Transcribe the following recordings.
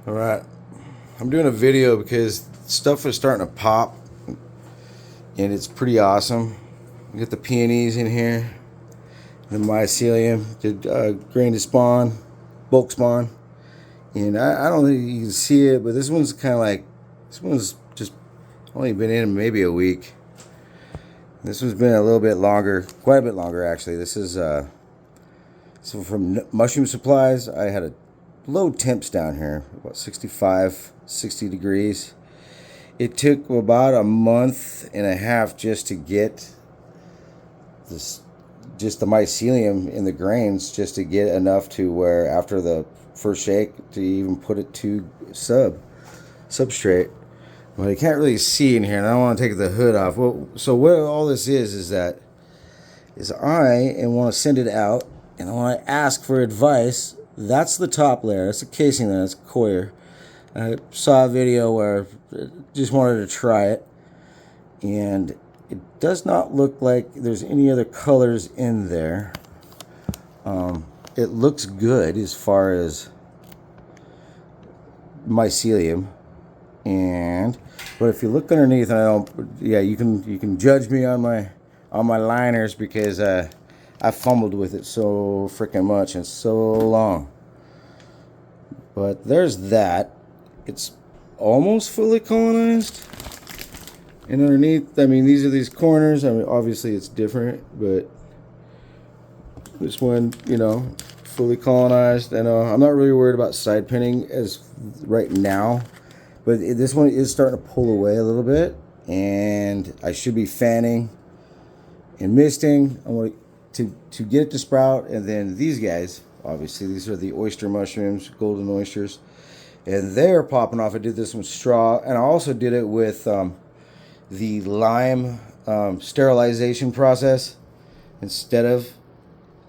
All right, I'm doing a video because stuff is starting to pop, and it's pretty awesome. We got the peonies in here, the mycelium, the grain to spawn, bulk spawn, and I don't think you can see it, but this one's kind of like, this one's just only been in maybe a week. This one's been a little bit longer, quite a bit longer actually. This is so from Mushroom Supplies. I had a low temps down here, about 65, 60 degrees. It took about a month and a half just to get this, just the mycelium in the grains, just to get enough to where after the first shake to even put it to substrate. But I can't really see in here, and I don't want to take the hood off. Well, so what all this is that I want to send it out, and I want to ask for advice. That's the top layer. That's the casing there. That's coir. I saw a video where I just wanted to try it, and it does not look like there's any other colors in there. It looks good as far as mycelium, but if you look underneath, you can judge me on my liners because I fumbled with it so freaking much and so long. But there's that. It's almost fully colonized. And underneath, I mean, these are these corners. I mean, obviously it's different, but this one, fully colonized. I know I'm not really worried about side pinning as right now, but this one is starting to pull away a little bit, and I should be fanning and misting. I want to get it to sprout, and then these guys, obviously these are the oyster mushrooms, golden oysters, and they're popping off. I did this with straw, and I also did it with the lime sterilization process instead of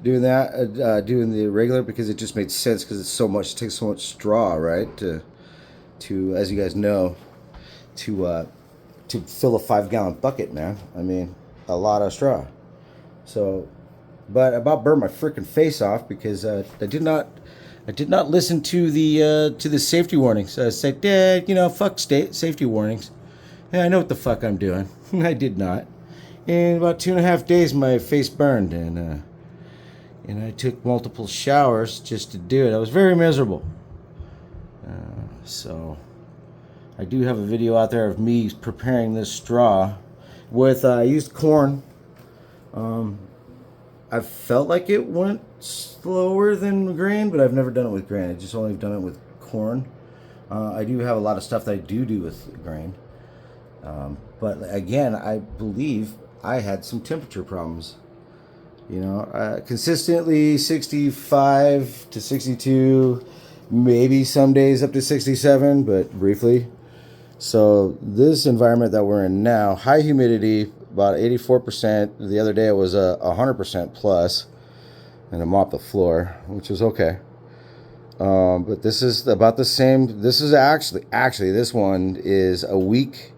doing that, doing the regular, because it just made sense because it's so much, it takes so much straw, right, to as you guys know, to fill a 5-gallon bucket, man. I mean, a lot of straw. So, but I about burned my freaking face off because I did not listen to the safety warnings. I said, fuck safety warnings. Yeah, I know what the fuck I'm doing. I did not. In about 2.5 days, my face burned, and I took multiple showers just to do it. I was very miserable. So I do have a video out there of me preparing this straw with I used corn. I felt like it went slower than grain, but I've never done it with grain. I just only done it with corn. I do have a lot of stuff that I do with grain. But again, I believe I had some temperature problems. Consistently 65 to 62, maybe some days up to 67, but briefly. So this environment that we're in now, high humidity, about 84%. The other day it was 100% plus, and I mopped the floor, which was okay. But this is about the same. This is actually this one is a week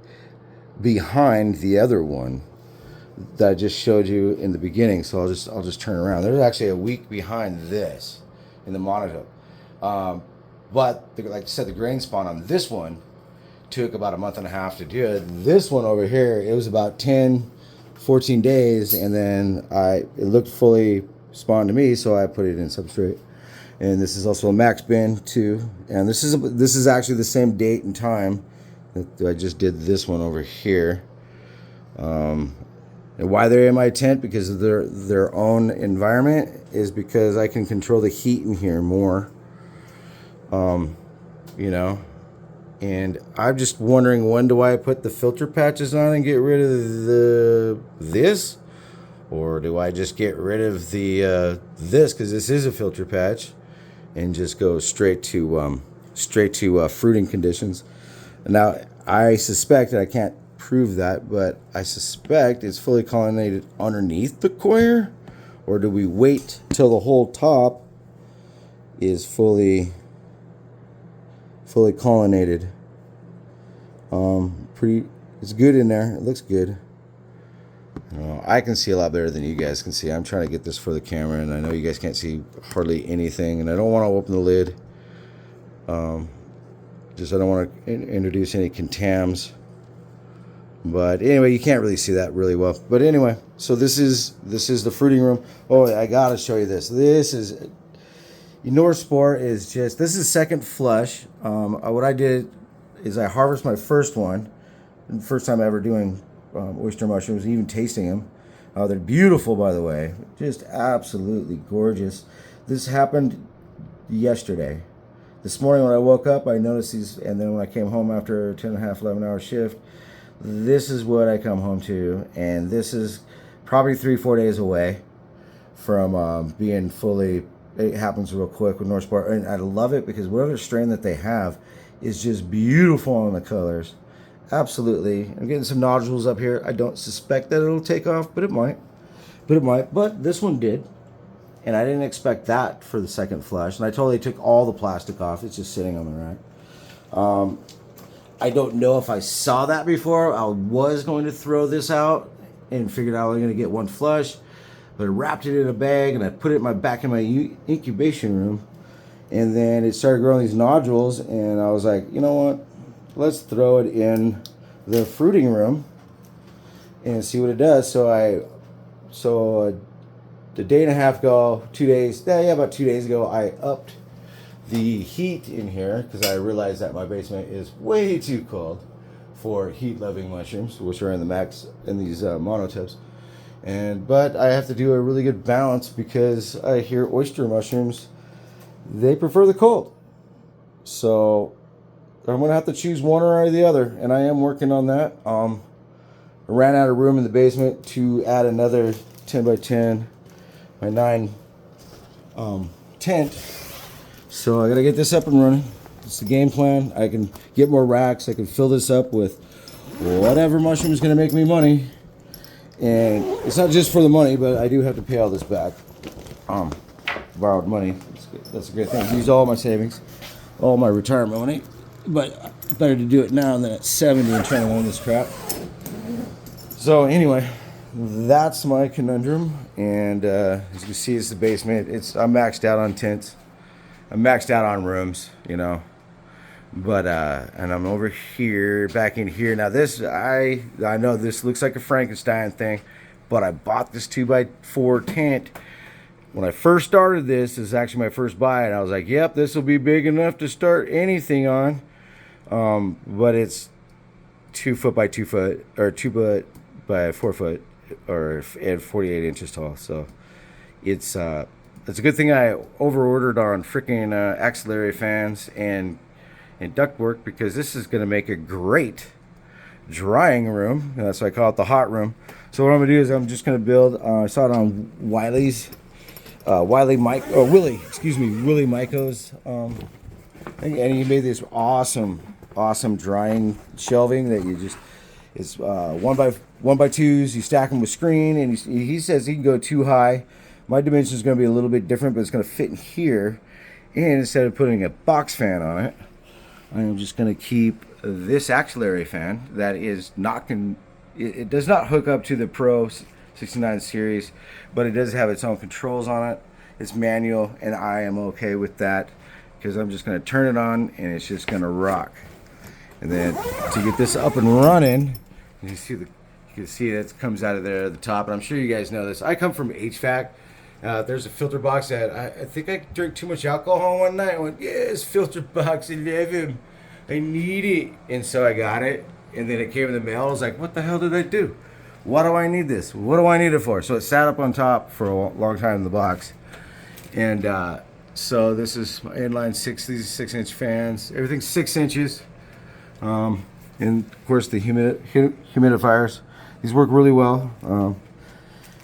behind the other one that I just showed you in the beginning. So I'll just turn around. There's actually a week behind this in the monitor. But like I said, the grain spawn on this one took about a month and a half to do it. This one over here, it was about 10, 14 days, and then it looked fully spawned to me, so I put it in substrate. And this is also a max bin too. And this is actually the same date and time that I just did this one over here. And why they're in my tent, because of their own environment, is because I can control the heat in here more. And I'm just wondering, when do I put the filter patches on and get rid of this, or do I just get rid of this, because this is a filter patch, and just go straight to fruiting conditions? Now I suspect, and I can't prove that, but I suspect it's fully colonated underneath the coir, or do we wait till the whole top is fully colonated? It's good in there. It looks good. I can see a lot better than you guys can see. I'm trying to get this for the camera, and I know you guys can't see hardly anything, and I don't want to open the lid. Just I don't want to introduce any contams. But anyway, you can't really see that really well. But anyway, so this is the fruiting room. Oh, I gotta show you this. This is Norsport is just, this is second flush. What I did is I harvest my first one. First time ever doing oyster mushrooms, even tasting them. They're beautiful, by the way. Just absolutely gorgeous. This happened yesterday. This morning when I woke up, I noticed these, and then when I came home after a 10 and a half, 11 hour shift, this is what I come home to. And this is probably 3-4 days away from being fully, it happens real quick with Norsport. And I love it because whatever strain that they have is just beautiful on the colors. Absolutely. I'm getting some nodules up here. I don't suspect that it'll take off, but it might. But this one did. And I didn't expect that for the second flush. And I totally took all the plastic off. It's just sitting on the rack. I don't know if I saw that before. I was going to throw this out and figured I was going to get one flush. But I wrapped it in a bag and I put it back in my incubation room. And then it started growing these nodules. And I was like, you know what? Let's throw it in the fruiting room and see what it does. So a day and a half ago, 2 days, about 2 days ago, I upped the heat in here because I realized that my basement is way too cold for heat-loving mushrooms, which are in the max in these monotubs. But I have to do a really good balance because I hear oyster mushrooms, they prefer the cold. So I'm going to have to choose one or the other, and I am working on that. I ran out of room in the basement to add another 10 by 10 by 9 tent. So I got to get this up and running. It's the game plan. I can get more racks. I can fill this up with whatever mushroom is going to make me money. And it's not just for the money, but I do have to pay all this back. Borrowed money. That's a great thing. Use all my savings, all my retirement money. But better to do it now than at 70 and trying to own this crap. So anyway, that's my conundrum. And as you can see, it's the basement. I'm maxed out on tents. I'm maxed out on rooms, you know. But and I'm over here, back in here. Now this, I know this looks like a Frankenstein thing, but I bought this 2x4 tent. When I first started this is actually my first buy, and I was like, yep, this will be big enough to start anything on. But it's 2 foot by 2 foot, or 2 foot by 4 foot, or and 48 inches tall. So it's a good thing I over-ordered on freaking axillary fans and ductwork, because this is going to make a great drying room. And that's why I call it the hot room. So what I'm going to do is I'm just going to build, I saw it on Willie Myco's, and he made this awesome drying shelving that you just, it's 1x2s, you stack them with screen, and he says he can go 2 high. My dimension is going to be a little bit different, but it's going to fit in here. And instead of putting a box fan on it, I'm just going to keep this axillary fan that is not it does not hook up to the Pro 69 series, but it does have its own controls on it. It's manual, and I am okay with that because I'm just going to turn it on and it's just going to rock. And then to get this up and running, you can see that comes out of there at the top. And I'm sure you guys know this. I come from HVAC. There's a filter box that I think I drank too much alcohol one night. I went, yes, filter box 11. I need it. And so I got it. And then it came in the mail. I was like, what the hell did I do? Why do I need this? What do I need it for? So it sat up on top for a long time in the box. And so this is my inline these 6-inch fans. Everything's 6 inches. And of course the humidifiers. These work really well.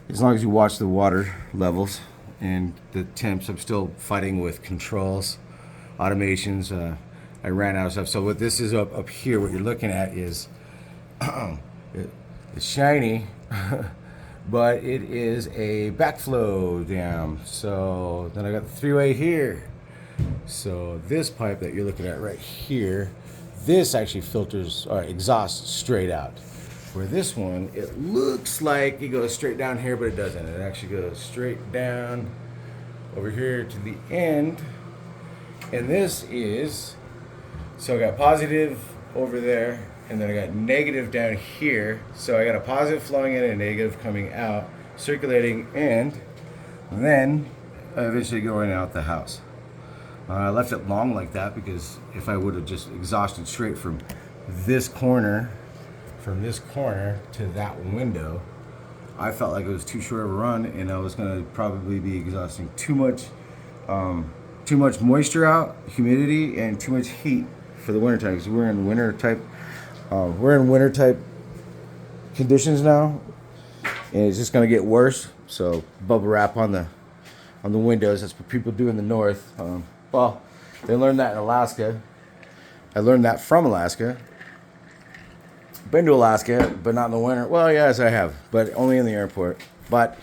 As long as you watch the water levels and the temps. I'm still fighting with controls, automations. I ran out of stuff. So what this is up here, what you're looking at is it's shiny, but it is a backflow dam. So then I got the 3-way here. So this pipe that you're looking at right here, this actually filters or exhausts straight out. Where this one, it looks like it goes straight down here, but it doesn't. It actually goes straight down over here to the end. And this is So I got positive over there, and then I got negative down here. So I got a positive flowing in and a negative coming out, circulating, and then eventually going out the house. I left it long like that because if I would have just exhausted straight from this corner to that window, I felt like it was too short of a run, and I was going to probably be exhausting too much moisture out, humidity, and too much heat for the winter time, because we're in winter type conditions now, and it's just going to get worse. So bubble wrap on the windows. That's what people do in the north. Well, they learned that in Alaska. I learned that from Alaska. Been to Alaska, but not in the winter. Well, yes, I have, but only in the airport. But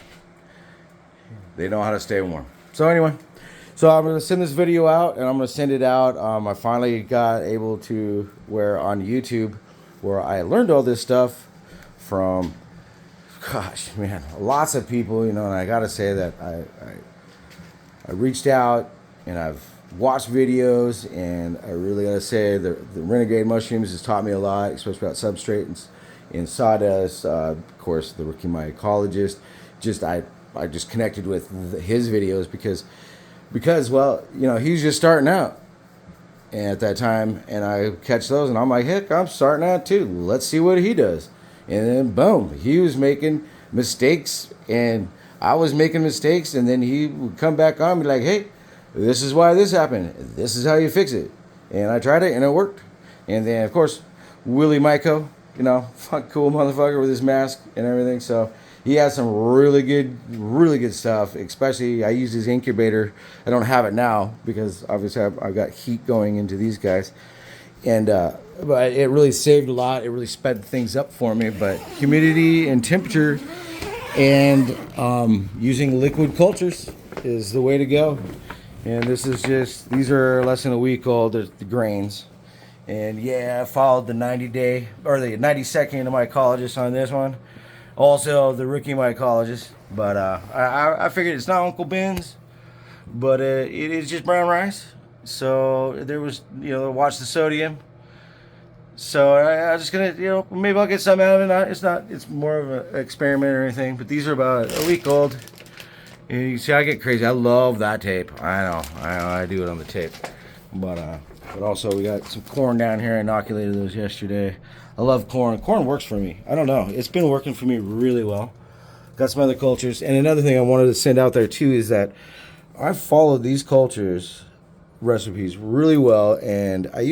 they know how to stay warm. So anyway, so I'm going to send this video out, and I'm going to send it out. I finally got able to where on YouTube, where I learned all this stuff from, gosh, man, lots of people, you know, and I got to say that I reached out, and I've watched videos, and I really gotta say the Renegade Mushrooms has taught me a lot, especially about substrate and sawdust. Of course, the Rookie Mycologist. I just connected with his videos because well, you know, he's just starting out, and at that time, and I catch those, and I'm like, heck, I'm starting out too. Let's see what he does. And then boom, he was making mistakes, and I was making mistakes, and then he would come back on me like, hey, this is why this happened. This is how you fix it. And I tried it, and it worked. And then, of course, Willie Myco, you know, fuck cool motherfucker with his mask and everything. So he has some really good stuff. Especially, I use his incubator. I don't have it now because obviously I've got heat going into these guys. And but it really saved a lot. It really sped things up for me. But humidity and temperature and using liquid cultures is the way to go. And this is just, these are less than a week old, the grains. And yeah, I followed the 90-day, or the 90-second mycologist on this one. Also, the Rookie Mycologist. But I figured it's not Uncle Ben's, but it is just brown rice. So there was, you know, watch the sodium. So I was just gonna, you know, maybe I'll get something out of it. It's more of an experiment or anything. But these are about a week old. And you see, I get crazy. I love that tape. I know. I do it on the tape. But also we got some corn down here. I inoculated those yesterday. I love corn. Corn works for me. I don't know. It's been working for me really well. Got some other cultures. And another thing I wanted to send out there too is that I followed these cultures recipes really well, and I used